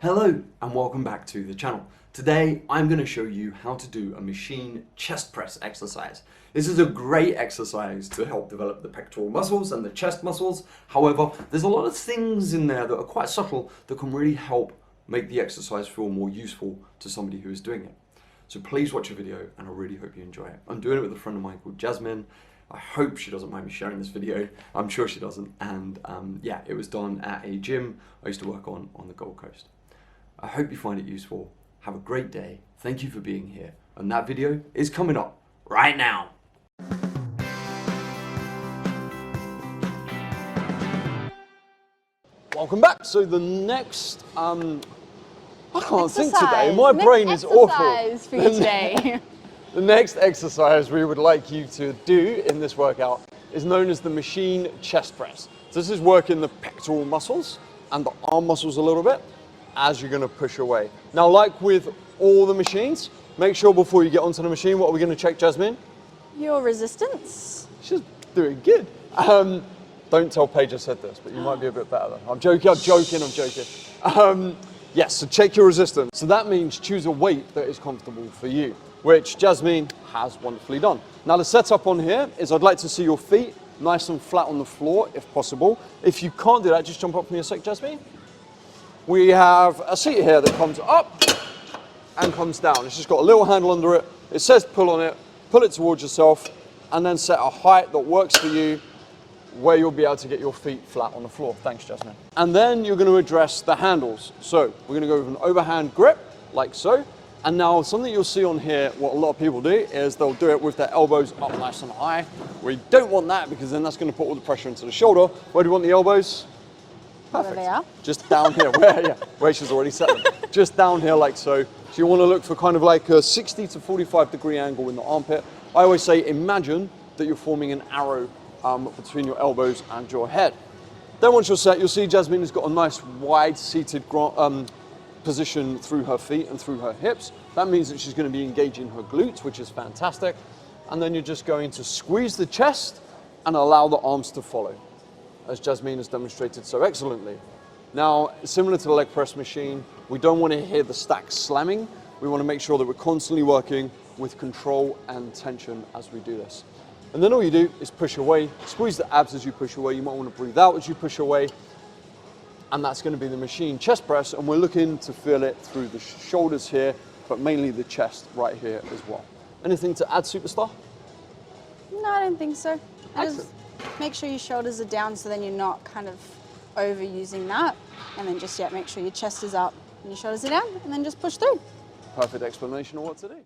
Hello and welcome back to the channel. Today I'm going to show you how to do a machine chest press exercise. This is a great exercise to help develop the pectoral muscles and the chest muscles. However, there's a lot of things in there that are quite subtle that can really help make the exercise feel more useful to somebody who is doing it. So please watch the video and I really hope you enjoy it. I'm doing it with a friend of mine called Jasmine. I hope she doesn't mind me sharing this video. I'm sure she doesn't. And yeah, it was done at a gym I used to work on the Gold Coast. I hope you find it useful. Have a great day. Thank you for being here. And that video is coming up right now. Welcome back. So the next, I can't think today. My brain is awful. For you today. The next exercise we would like you to do in this workout is known as the machine chest press. So this is working the pectoral muscles and the arm muscles a little bit as you're going to push away. Now, like with all the machines, make sure before you get onto the machine, what are we going to check, Jasmine? Your resistance. She's doing good. Don't tell Paige I said this, but you might be a bit better than. I'm joking. Yes, so check your resistance. So that means choose a weight that is comfortable for you, which Jasmine has wonderfully done. Now the setup on here is I'd like to see your feet nice and flat on the floor if possible. If you can't do that, just jump up for me a sec, Jasmine. We have a seat here that comes up and comes down. It's just got a little handle under it. It says pull on it, pull it towards yourself, and then set a height that works for you where you'll be able to get your feet flat on the floor. Thanks, Jasmine. And then you're going to address the handles. So we're going to go with an overhand grip, like so. And now something you'll see on here, what a lot of people do, is they'll do it with their elbows up nice and high. We don't want that because then that's going to put all the pressure into the shoulder. Where do you want the elbows? Perfect. Where they are? Just down here, where she's already set them. Just down here like so. So you want to look for kind of like a 60 to 45 degree angle in the armpit. I always say imagine that you're forming an arrow between your elbows and your head. Then once you're set, you'll see Jasmine has got a nice wide seated position through her feet and through her hips. That means that she's going to be engaging her glutes, which is fantastic. And then you're just going to squeeze the chest and allow the arms to follow, as Jasmine has demonstrated so excellently. Now, similar to the leg press machine, we don't want to hear the stacks slamming. We want to make sure that we're constantly working with control and tension as we do this. And then all you do is push away, squeeze the abs as you push away. You might want to breathe out as you push away. And that's going to be the machine chest press. And we're looking to feel it through the shoulders here, but mainly the chest right here as well. Anything to add, Superstar? No, I don't think so. Just make sure your shoulders are down so then you're not kind of overusing that. And then just, make sure your chest is up and your shoulders are down and then just push through. Perfect explanation of what to do.